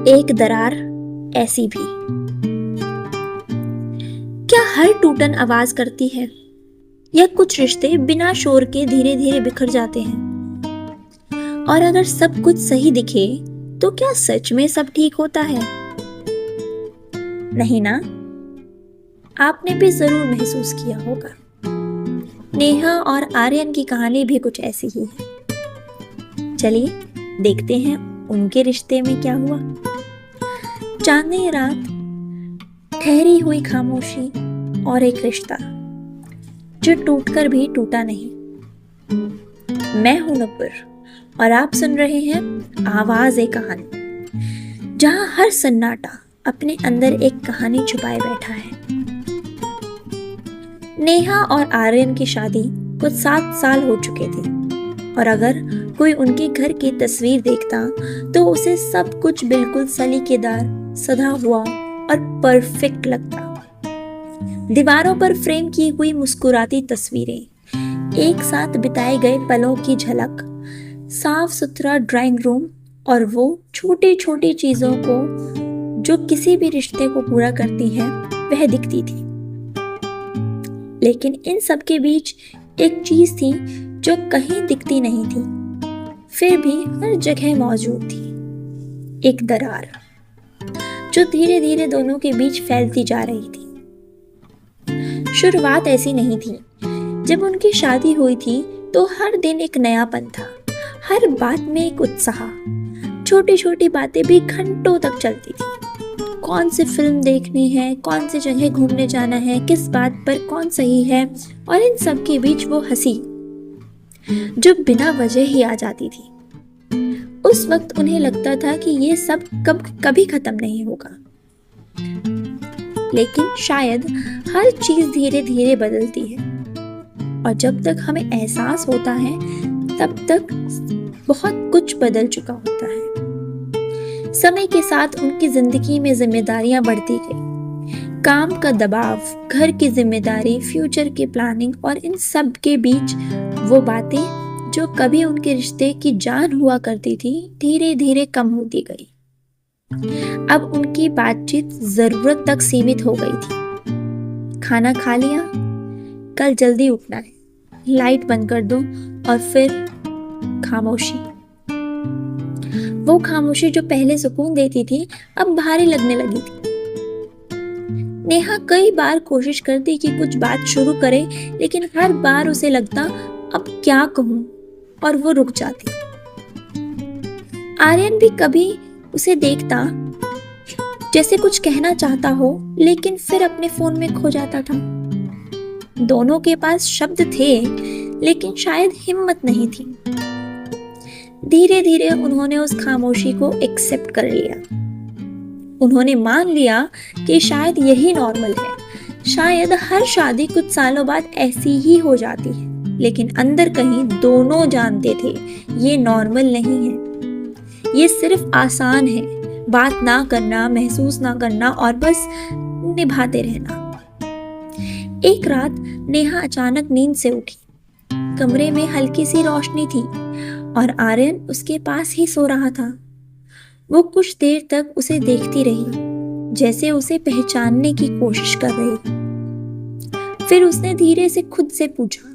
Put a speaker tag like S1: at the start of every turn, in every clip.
S1: एक दरार ऐसी भी। क्या हर टूटन आवाज करती है, या कुछ रिश्ते बिना शोर के धीरे धीरे बिखर जाते हैं? और अगर सब कुछ सही दिखे तो क्या सच में सब ठीक होता है? नहीं ना? आपने भी जरूर महसूस किया होगा। नेहा और आर्यन की कहानी भी कुछ ऐसी ही है। चलिए देखते हैं उनके रिश्ते में क्या हुआ। चांदनी रात, ठहरी हुई खामोशी और एक रिश्ता जो टूटकर भी टूटा नहीं। मैं हूं नुपुर और आप सुन रहे हैं आवाज एक कहानी, जहां हर सन्नाटा अपने अंदर एक कहानी छुपाए बैठा है। नेहा और आर्यन की शादी कुछ 7 साल हो चुके थे, और अगर कोई उनके घर की तस्वीर देखता तो उसे सब कुछ बिल्कुल सलीकेदार, सधा हुआ और परफेक्ट लगता। दीवारों पर फ्रेम की हुई मुस्कुराती तस्वीरें, एक साथ बिताए गए पलों की झलक, साफ सुथरा ड्राइंग रूम और वो छोटी छोटी चीजों को जो किसी भी रिश्ते को पूरा करती हैं, वह दिखती थी। लेकिन इन सब के बीच एक चीज थी जो कहीं दिखती नहीं थी, फिर भी हर जगह मौजूद थी। एक दरार जो धीरे धीरे दोनों के बीच फैलती जा रही थी। शुरुआत ऐसी नहीं थी। जब उनकी शादी हुई थी तो हर दिन एक नयापन था, हर बात में एक उत्साह। छोटी छोटी बातें भी घंटों तक चलती थी। कौन सी फिल्म देखनी है, कौन सी जगह घूमने जाना है, किस बात पर कौन सही है, और इन सब के बीच वो हंसी जो बिना वजह ही आ जाती थी। उस वक्त उन्हें लगता था कि ये सब कभी खत्म नहीं होगा। लेकिन शायद हर चीज धीरे धीरे बदलती है, और जब तक हमें एहसास होता है तब तक बहुत कुछ बदल चुका होता है। समय के साथ उनकी जिंदगी में जिम्मेदारियां बढ़ती गई। काम का दबाव, घर की जिम्मेदारी, फ्यूचर की प्लानिंग, और इन सब के बीच वो बातें जो कभी उनके रिश्ते की जान हुआ करती थी, धीरे धीरे कम होती गई। अब उनकी बातचीत जरूरत तक सीमित हो गई थी। खाना खा लिया, कल जल्दी उठना है, लाइट बंद कर दो, और फिर खामोशी। वो खामोशी जो पहले सुकून देती थी, अब भारी लगने लगी थी। नेहा कई बार कोशिश करती कि कुछ बात शुरू करे, लेकिन हर बार उसे लगता अब क्या कहूं, और वो रुक जाती। आर्यन भी कभी उसे देखता जैसे कुछ कहना चाहता हो, लेकिन फिर अपने फोन में खो जाता था। दोनों के पास शब्द थे, लेकिन शायद हिम्मत नहीं थी। धीरे धीरे उन्होंने उस खामोशी को एक्सेप्ट कर लिया। उन्होंने मान लिया कि शायद यही नॉर्मल है। शायद हर शादी कुछ सालों बाद ऐसी ही हो जाती है, लेकिन अंदर कहीं दोनों जानते थे ये नॉर्मल नहीं है। ये सिर्फ आसान है, बात ना करना, महसूस ना करना, और बस निभाते रहना। एक रात नेहा अचानक नींद से उठी। कमरे में हल्की सी रोशनी थी और आर्यन उसके पास ही सो रहा था। वो कुछ देर तक उसे देखती रही, जैसे उसे पहचानने की कोशिश कर रही। फिर उसने धीरे से खुद से पूछा,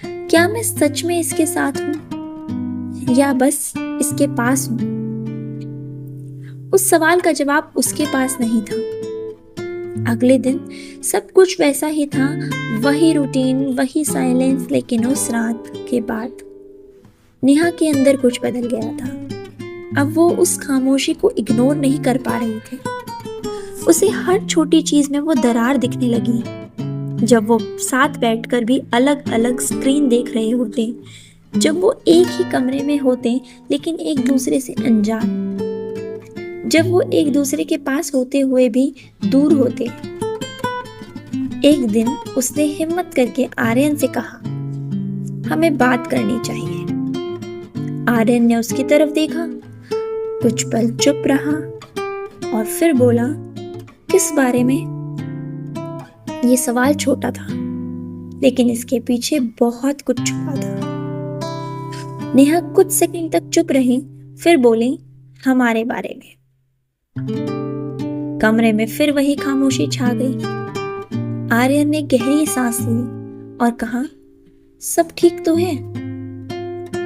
S1: क्या मैं सच में इसके साथ हूं, या बस इसके पास हूं? उस सवाल का जवाब उसके पास नहीं था। अगले दिन सब कुछ वैसा ही था, वही रूटीन, वही साइलेंस, लेकिन उस रात के बाद नेहा के अंदर कुछ बदल गया था। अब वो उस खामोशी को इग्नोर नहीं कर पा रही थी। उसे हर छोटी चीज में वो दरार दिखने लगी। जब वो साथ बैठकर भी अलग अलग स्क्रीन देख रहे होते, जब वो एक ही कमरे में होते लेकिन एक दूसरे से अनजान, जब वो एक दूसरे के पास होते हुए भी दूर होते। एक दिन उसने हिम्मत करके आर्यन से कहा, हमें बात करनी चाहिए। आर्यन ने उसकी तरफ देखा, कुछ पल चुप रहा और फिर बोला, किस बारे में? ये सवाल छोटा था, लेकिन इसके पीछे बहुत कुछ छुपा था। नेहा कुछ सेकंड तक चुप रही, फिर बोली, हमारे बारे में। कमरे में फिर वही खामोशी छा गई। आर्यन ने गहरी सांस ली और कहा, सब ठीक तो है?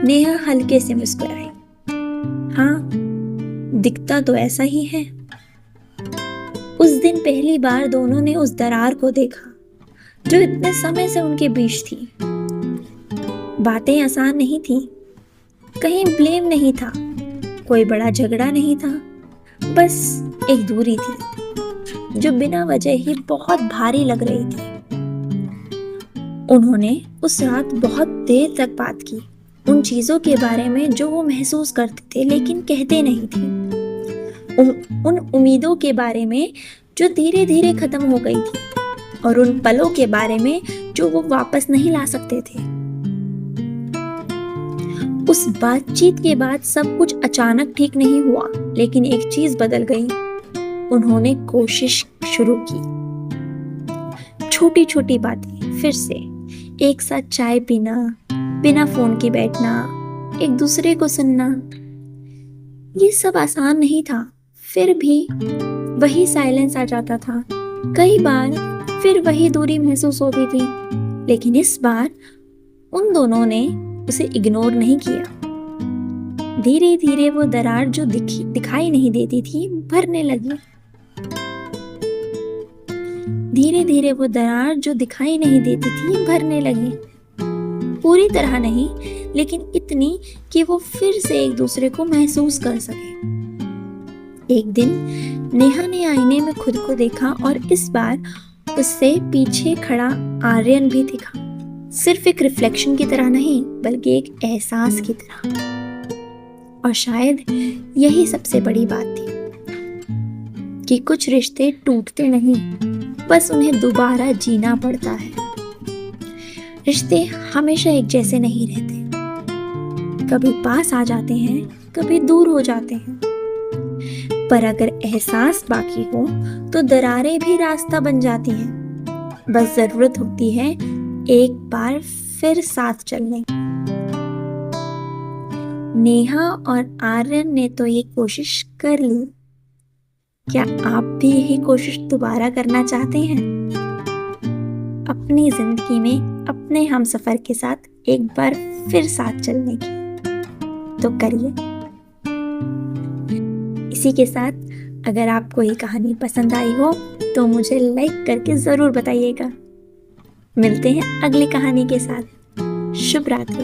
S1: नेहा हल्के से मुस्कुराई। हाँ, दिखता तो ऐसा ही है। उस दिन पहली बार दोनों ने उस दरार को देखा जो इतने समय से उनके बीच थी। बातें आसान नहीं थी, कहीं ब्लेम नहीं था, कोई बड़ा झगड़ा नहीं था, बस एक दूरी थी जो बिना वजह ही बहुत भारी लग रही थी। उन्होंने उस रात बहुत देर तक बात की, उन चीजों के बारे में जो वो महसूस करते थे लेकिन कहते नहीं थे, उन उम्मीदों के बारे में जो धीरे धीरे खत्म हो गई थी, और उन पलों के बारे में जो वो वापस नहीं ला सकते थे। उस बातचीत के बाद सब कुछ अचानक ठीक नहीं हुआ, लेकिन एक चीज बदल गई। उन्होंने कोशिश शुरू की। छोटी छोटी बातें फिर से, एक साथ चाय पीना, बिना फोन के बैठना, एक दूसरे को सुनना। ये सब आसान नहीं था, फिर भी वही साइलेंस आ जाता था। कई बार फिर वही दूरी महसूस होती थी, लेकिन इस बार उन दोनों ने उसे इग्नोर नहीं किया। धीरे धीरे वो दरार जो दिखाई नहीं देती थी भरने लगी। धीरे धीरे वो दरार जो दिखाई नहीं देती थी भरने लगी। पूरी तरह नहीं, लेकिन इतनी कि वो फिर से एक दूसरे को महसूस कर सके। एक दिन नेहा ने आईने में खुद को देखा और इस बार उससे पीछे खड़ा आर्यन भी दिखा। सिर्फ एक रिफ्लेक्शन की तरह नहीं, बल्कि एक एहसास की तरह। और शायद यही सबसे बड़ी बात थी कि कुछ रिश्ते टूटते नहीं, बस उन्हें दोबारा जीना पड़ता है। रिश्ते हमेशा एक जैसे नहीं रहते, कभी पास आ जाते हैं, कभी दूर हो जाते हैं, पर अगर एहसास बाकी हो तो दरारें भी रास्ता बन जाती हैं। बस जरूरत होती है एक बार फिर साथ चलने की। नेहा और आर्यन ने तो ये कोशिश कर ली, क्या आप भी यही कोशिश दोबारा करना चाहते हैं? अपनी जिंदगी में अपने हमसफर के साथ एक बार फिर साथ चलने की तो करिए। इसी के साथ अगर आपको ये कहानी पसंद आई हो तो मुझे लाइक करके जरूर बताइएगा। मिलते हैं अगली कहानी के साथ। शुभ रात्रि।